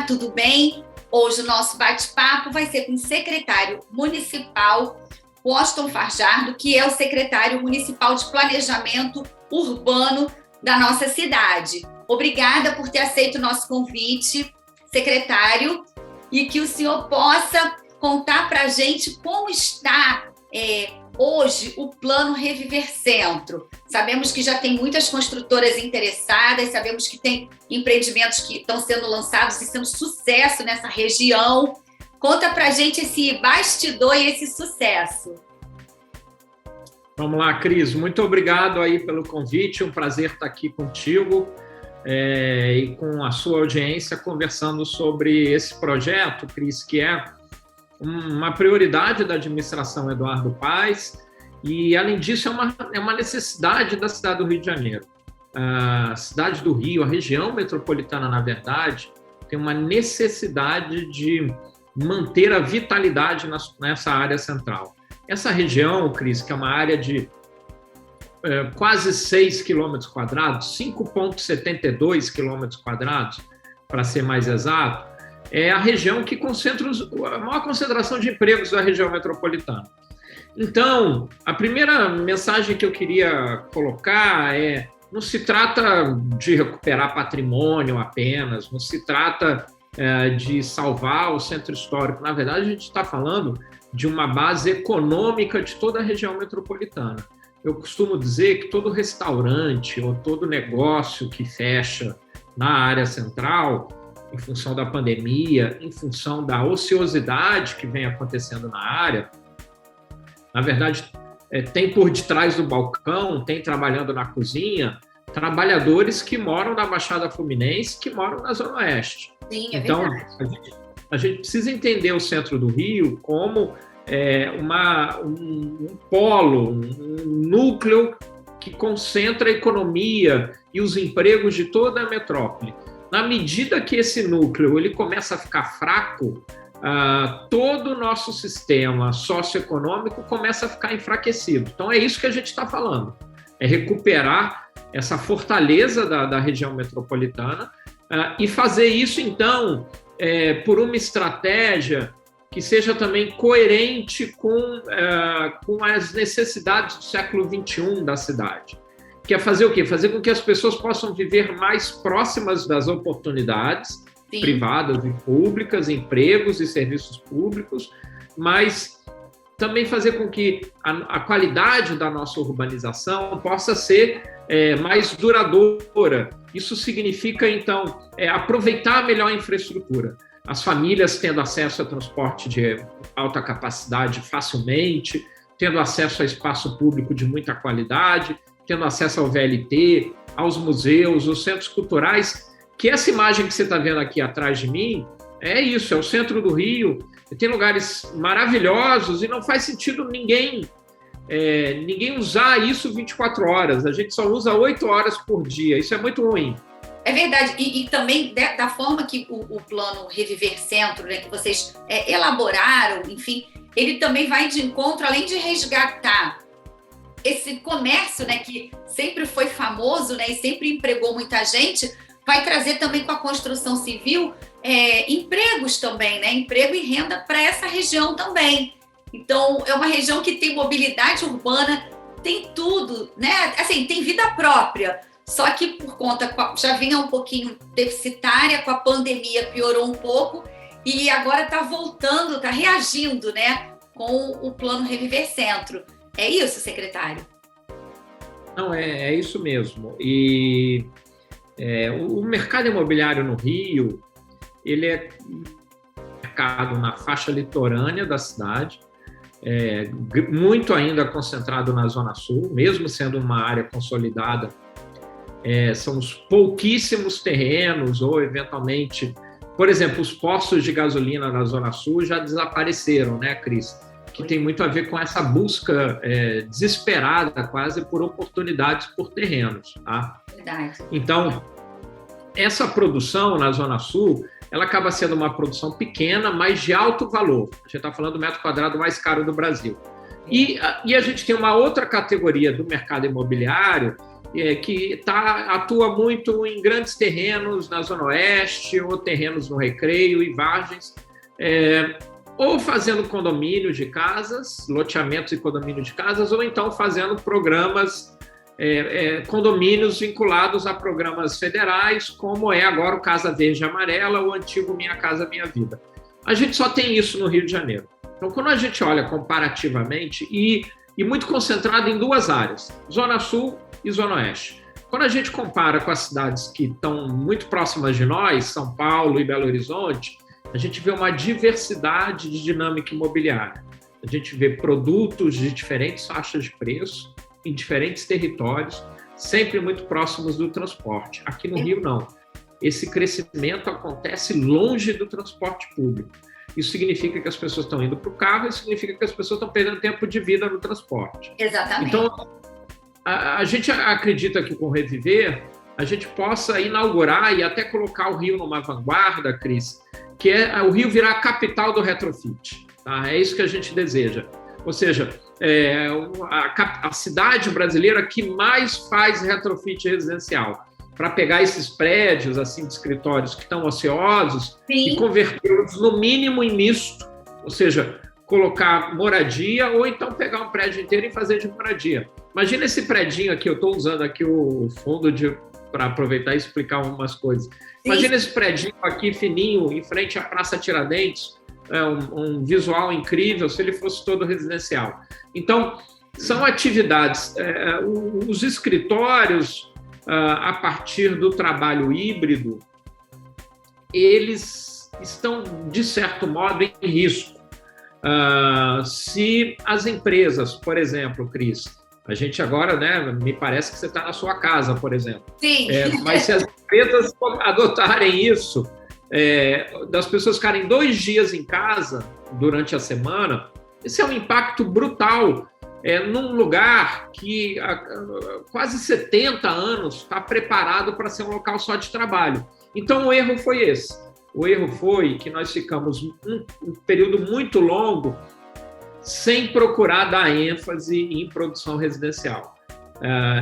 tudo bem? Hoje o nosso bate-papo vai ser com o secretário municipal, Washington Fajardo, que é o secretário municipal de planejamento urbano da nossa cidade. Obrigada por ter aceito o nosso convite, secretário, e que o senhor possa contar para a gente como está hoje o Plano Reviver Centro. Sabemos que já tem muitas construtoras interessadas, sabemos que tem empreendimentos que estão sendo lançados e sendo sucesso nessa região. Conta para a gente esse bastidor e esse sucesso. Vamos lá, Cris. Muito obrigado aí pelo convite. Um prazer estar aqui contigo e com a sua audiência conversando sobre esse projeto, Cris, que é uma prioridade da administração Eduardo Paes e, além disso, é uma necessidade da cidade do Rio de Janeiro. A cidade do Rio, a região metropolitana, na verdade, tem uma necessidade de manter a vitalidade nessa área central. Essa região, Cris, que é uma área de quase 6 quilômetros quadrados, 5,72 quilômetros quadrados, para ser mais exato, é a região que concentra a maior concentração de empregos da região metropolitana. Então, a primeira mensagem que eu queria colocar não se trata de recuperar patrimônio apenas, não se trata de salvar o centro histórico. Na verdade, a gente está falando de uma base econômica de toda a região metropolitana. Eu costumo dizer que todo restaurante ou todo negócio que fecha na área central, em função da pandemia, em função da ociosidade que vem acontecendo na área, na verdade, tem por detrás do balcão, tem trabalhando na cozinha, trabalhadores que moram na Baixada Fluminense, que moram na Zona Oeste. Sim, então, a gente precisa entender o centro do Rio como um polo, um núcleo que concentra a economia e os empregos de toda a metrópole. Na medida que esse núcleo ele começa a ficar fraco, todo o nosso sistema socioeconômico começa a ficar enfraquecido. Então, é isso que a gente está falando, é recuperar essa fortaleza da região metropolitana e fazer isso, então, por uma estratégia que seja também coerente com as necessidades do século XXI da cidade. Que é fazer o quê? Fazer com que as pessoas possam viver mais próximas das oportunidades Sim. privadas e públicas, empregos e serviços públicos, mas também fazer com que a qualidade da nossa urbanização possa ser mais duradoura. Isso significa, então, aproveitar melhor a infraestrutura. As famílias tendo acesso a transporte de alta capacidade facilmente, tendo acesso a espaço público de muita qualidade, tendo acesso ao VLT, aos museus, aos centros culturais, que essa imagem que você está vendo aqui atrás de mim, é isso, é o centro do Rio, tem lugares maravilhosos e não faz sentido ninguém usar isso 24 horas, a gente só usa 8 horas por dia, isso é muito ruim. É verdade, e também da forma que o Plano Reviver Centro, né, que vocês elaboraram, enfim, ele também vai de encontro, além de resgatar esse comércio, né, que sempre foi famoso, né, e sempre empregou muita gente, vai trazer também com a construção civil empregos também, né, emprego e renda para essa região também. Então, é uma região que tem mobilidade urbana, tem tudo, né, assim, tem vida própria, só que por conta, já vinha um pouquinho deficitária, com a pandemia piorou um pouco, e agora está voltando, está reagindo, né, com o Plano Reviver Centro. É isso, secretário? Não, é isso mesmo. E o mercado imobiliário no Rio, ele é mercado na faixa litorânea da cidade, muito ainda concentrado na Zona Sul, mesmo sendo uma área consolidada, são os pouquíssimos terrenos, ou eventualmente, por exemplo, os postos de gasolina na Zona Sul já desapareceram, né, Cris? Que tem muito a ver com essa busca desesperada, quase, por oportunidades por terrenos. Tá? Verdade. Então, essa produção na Zona Sul, ela acaba sendo uma produção pequena, mas de alto valor. A gente está falando do metro quadrado mais caro do Brasil. E a gente tem uma outra categoria do mercado imobiliário, que atua muito em grandes terrenos na Zona Oeste, ou terrenos no Recreio e Vargens, ou fazendo condomínios de casas, loteamentos e condomínios de casas, ou então fazendo programas, condomínios vinculados a programas federais, como é agora o Casa Verde e Amarela, o antigo Minha Casa Minha Vida. A gente só tem isso no Rio de Janeiro. Então, quando a gente olha comparativamente, e muito concentrado em duas áreas, Zona Sul e Zona Oeste. Quando a gente compara com as cidades que estão muito próximas de nós, São Paulo e Belo Horizonte, a gente vê uma diversidade de dinâmica imobiliária. A gente vê produtos de diferentes faixas de preço, em diferentes territórios, sempre muito próximos do transporte. Aqui no Rio, não. Esse crescimento acontece longe do transporte público. Isso significa que as pessoas estão indo para o carro, isso significa que as pessoas estão perdendo tempo de vida no transporte. Exatamente. Então, a gente acredita que com o Reviver, a gente possa inaugurar e até colocar o Rio numa vanguarda, Cris, que é o Rio virar a capital do retrofit. Tá? É isso que a gente deseja. Ou seja, a cidade brasileira que mais faz retrofit residencial, para pegar esses prédios assim, de escritórios que estão ociosos, sim, e convertê-los no mínimo em misto, ou seja, colocar moradia ou então pegar um prédio inteiro e fazer de moradia. Imagina esse predinho aqui, eu estou usando aqui o fundo para aproveitar e explicar algumas coisas. Imagina esse predinho aqui fininho, em frente à Praça Tiradentes, um visual incrível se ele fosse todo residencial. Então, são atividades, os escritórios, a partir do trabalho híbrido, eles estão, de certo modo, em risco. Se as empresas, por exemplo, Cris, a gente agora, né, me parece que você está na sua casa, por exemplo. Sim. Mas se as empresas adotarem isso, das pessoas ficarem 2 dias em casa durante a semana, esse é um impacto brutal num lugar que há quase 70 anos está preparado para ser um local só de trabalho. Então, o erro foi esse. O erro foi que nós ficamos um período muito longo sem procurar dar ênfase em produção residencial.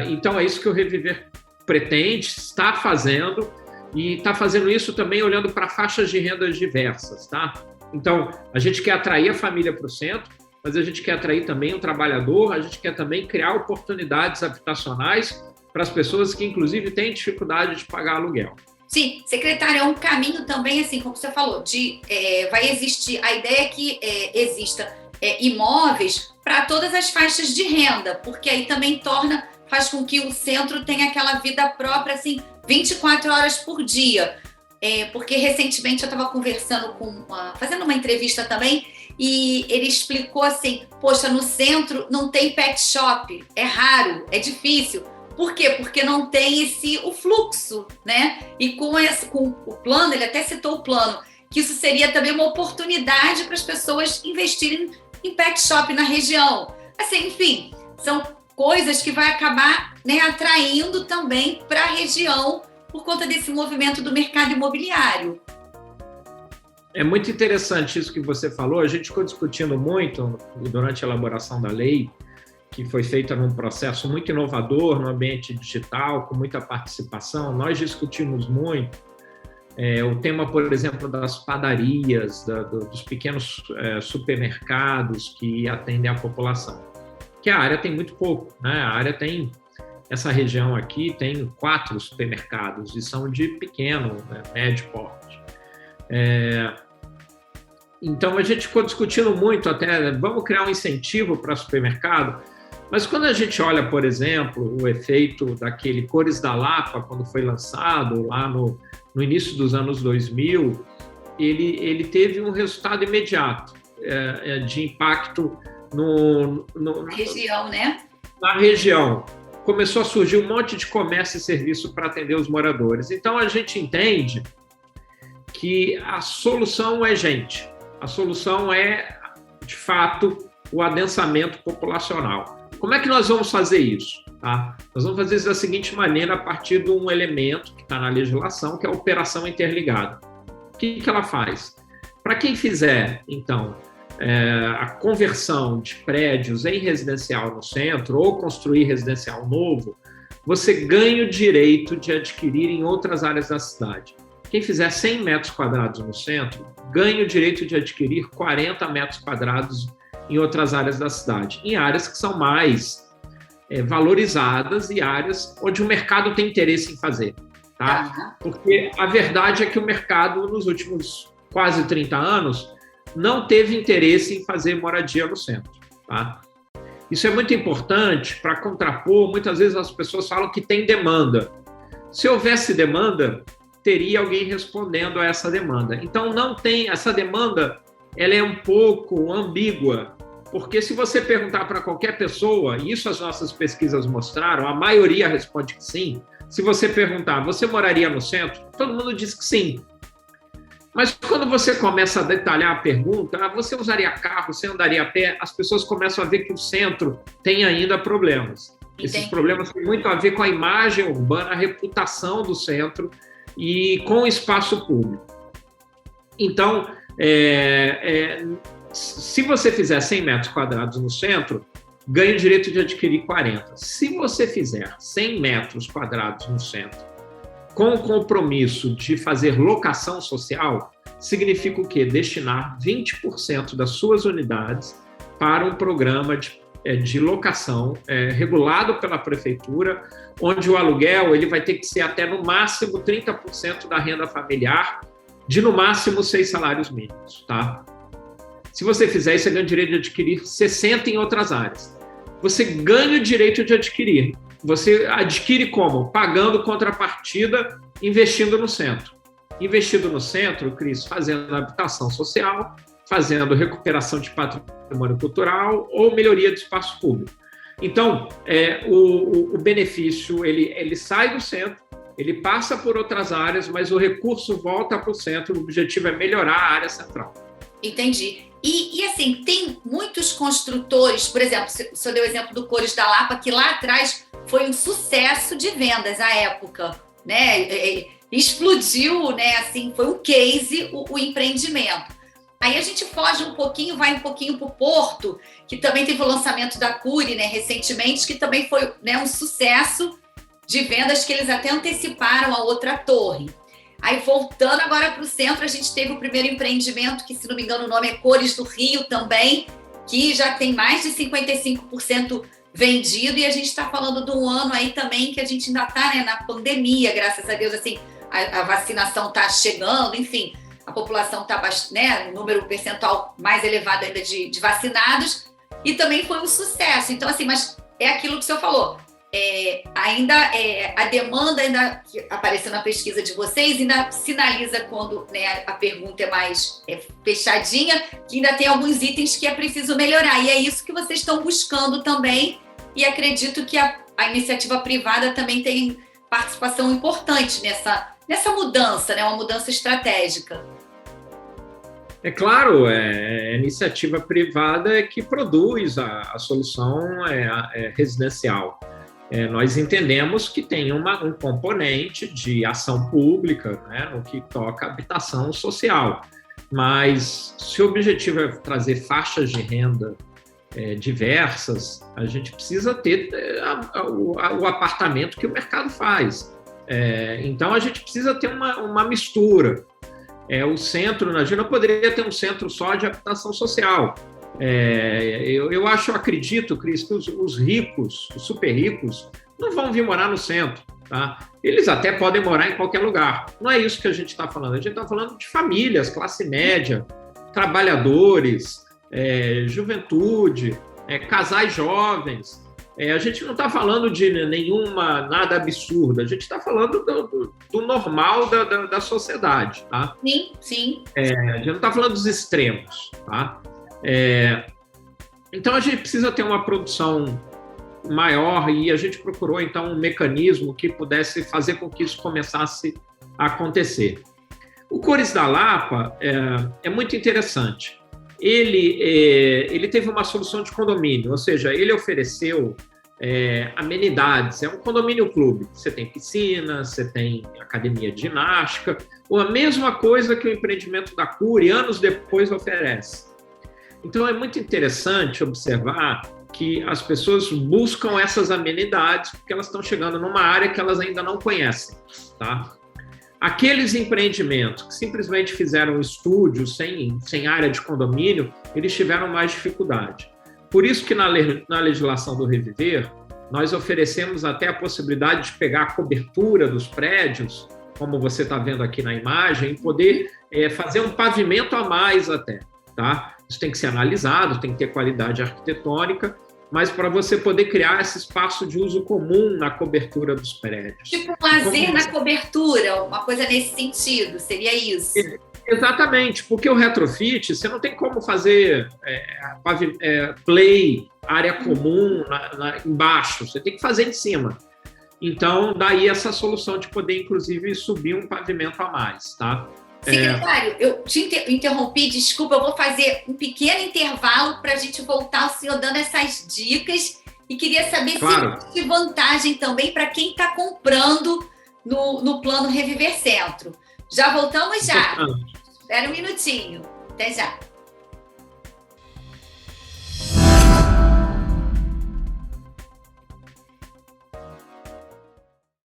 Então, é isso que o Reviver pretende, está fazendo, e está fazendo isso também olhando para faixas de rendas diversas. Tá? Então, a gente quer atrair a família para o centro, mas a gente quer atrair também o trabalhador, a gente quer também criar oportunidades habitacionais para as pessoas que, inclusive, têm dificuldade de pagar aluguel. Sim, secretário, é um caminho também, assim, como você falou, vai existir, a ideia é que exista imóveis para todas as faixas de renda, porque aí também faz com que o centro tenha aquela vida própria, assim, 24 horas por dia. Porque recentemente eu estava conversando fazendo uma entrevista também, e ele explicou assim, poxa, no centro não tem pet shop, é raro, é difícil. Por quê? Porque não tem o fluxo, né? E com o plano, ele até citou o plano, que isso seria também uma oportunidade para as pessoas investirem em pet shop na região. Assim, enfim, são coisas que vai acabar, né, atraindo também para a região por conta desse movimento do mercado imobiliário. É muito interessante isso que você falou. A gente ficou discutindo muito durante a elaboração da lei, que foi feita num processo muito inovador no ambiente digital, com muita participação. Nós discutimos muito o tema, por exemplo, das padarias, dos pequenos supermercados que atendem a população. Que a área tem muito pouco, né? A área tem... Essa região aqui tem 4 supermercados e são de pequeno, né, médio porte. Então, a gente ficou discutindo muito até, vamos criar um incentivo para supermercado, mas quando a gente olha, por exemplo, o efeito daquele Cores da Lapa, quando foi lançado lá no início dos anos 2000, ele teve um resultado imediato de impacto na região, né? Na região. Começou a surgir um monte de comércio e serviço para atender os moradores. Então, a gente entende que a solução é gente. A solução é, de fato, o adensamento populacional. Como é que nós vamos fazer isso? Tá? Nós vamos fazer isso da seguinte maneira, a partir de um elemento que está na legislação, que é a operação interligada. O que ela faz? Para quem fizer, então, a conversão de prédios em residencial no centro ou construir residencial novo, você ganha o direito de adquirir em outras áreas da cidade. Quem fizer 100 metros quadrados no centro, ganha o direito de adquirir 40 metros quadrados em outras áreas da cidade, em áreas que são mais valorizadas e áreas onde o mercado tem interesse em fazer. Tá? Porque a verdade é que o mercado, nos últimos quase 30 anos, não teve interesse em fazer moradia no centro. Tá? Isso é muito importante para contrapor. Muitas vezes as pessoas falam que tem demanda. Se houvesse demanda, teria alguém respondendo a essa demanda. Então, não tem essa demanda, ela é um pouco ambígua, porque se você perguntar para qualquer pessoa, e isso as nossas pesquisas mostraram, a maioria responde que sim. Se você perguntar, você moraria no centro? Todo mundo diz que sim. Mas quando você começa a detalhar a pergunta, você usaria carro, você andaria a pé, as pessoas começam a ver que o centro tem ainda problemas. Entendi. Esses problemas têm muito a ver com a imagem urbana, a reputação do centro e com o espaço público. Então, se você fizer 100 metros quadrados no centro, ganha o direito de adquirir 40. Se você fizer 100 metros quadrados no centro, com o compromisso de fazer locação social, significa o quê? Destinar 20% das suas unidades para um programa de locação regulado pela prefeitura, onde o aluguel ele vai ter que ser até no máximo 30% da renda familiar, de no máximo 6 salários mínimos. Tá? Se você fizer isso, você ganha o direito de adquirir 60 em outras áreas. Você ganha o direito de adquirir. Você adquire como? Pagando contrapartida, investindo no centro. Investindo no centro, Cris, fazendo habitação social, fazendo recuperação de patrimônio cultural ou melhoria do espaço público. Então, o benefício, ele sai do centro, ele passa por outras áreas, mas o recurso volta para o centro, o objetivo é melhorar a área central. Entendi. E assim, tem muitos construtores, por exemplo, o senhor deu o exemplo do Cores da Lapa, que lá atrás foi um sucesso de vendas à época, né? Explodiu, né? Assim, foi um case o empreendimento. Aí a gente foge um pouquinho, vai um pouquinho para o Porto, que também teve o lançamento da Cury, né, recentemente, que também foi, né, um sucesso de vendas, que eles até anteciparam a outra torre. Aí, voltando agora para o centro, a gente teve o primeiro empreendimento, que, se não me engano, o nome é Cores do Rio também, que já tem mais de 55% vendido, e a gente está falando de um ano aí também que a gente ainda está, né, na pandemia, graças a Deus, assim, a vacinação está chegando, enfim, a população está, né, um número percentual mais elevado ainda de vacinados, e também foi um sucesso. Então, assim, mas é aquilo que o senhor falou, a demanda ainda que apareceu na pesquisa de vocês ainda sinaliza, quando, né, a pergunta é mais fechadinha, que ainda tem alguns itens que é preciso melhorar, e é isso que vocês estão buscando também, e acredito que a iniciativa privada também tem participação importante nessa mudança, né, uma mudança estratégica. É claro, a iniciativa privada é que produz a solução residencial. Nós entendemos que tem um componente de ação pública, né, no que toca à habitação social, mas se o objetivo é trazer faixas de renda diversas, a gente precisa ter o apartamento que o mercado faz. Então, a gente precisa ter uma mistura. O centro, a gente não poderia ter um centro só de habitação social. Eu acredito, Cris, que os ricos, os super ricos, não vão vir morar no centro. Tá? Eles até podem morar em qualquer lugar. Não é isso que a gente está falando. A gente está falando de famílias, classe média, trabalhadores, juventude, casais jovens. A gente não está falando de nada absurdo, a gente está falando do normal da sociedade. Tá? Sim, sim. A gente não está falando dos extremos. Tá? Então, a gente precisa ter uma produção maior e a gente procurou, então, um mecanismo que pudesse fazer com que isso começasse a acontecer. O Cores da Lapa é muito interessante. Ele teve uma solução de condomínio, ou seja, ele ofereceu amenidades. É um condomínio clube. Você tem piscina, você tem academia de ginástica, ou a mesma coisa que o empreendimento da Cury, anos depois, oferece. Então, é muito interessante observar que as pessoas buscam essas amenidades porque elas estão chegando numa área que elas ainda não conhecem, tá? Aqueles empreendimentos que simplesmente fizeram estúdio sem área de condomínio, eles tiveram mais dificuldade. Por isso que na legislação do Reviver, nós oferecemos até a possibilidade de pegar a cobertura dos prédios, como você está vendo aqui na imagem, e poder fazer um pavimento a mais até, tá? Isso tem que ser analisado, tem que ter qualidade arquitetônica, mas para você poder criar esse espaço de uso comum na cobertura dos prédios. Tipo um lazer na cobertura, uma coisa nesse sentido, seria isso? Exatamente, porque o retrofit, você não tem como fazer play, área comum embaixo, você tem que fazer em cima. Então, daí essa solução de poder, inclusive, subir um pavimento a mais, tá? Secretário, eu te interrompi, desculpa, eu vou fazer um pequeno intervalo para a gente voltar, o senhor dando essas dicas, e queria saber claro. se tem vantagem também para quem está comprando no plano Reviver Centro. Já voltamos já. Espera um minutinho. Até já.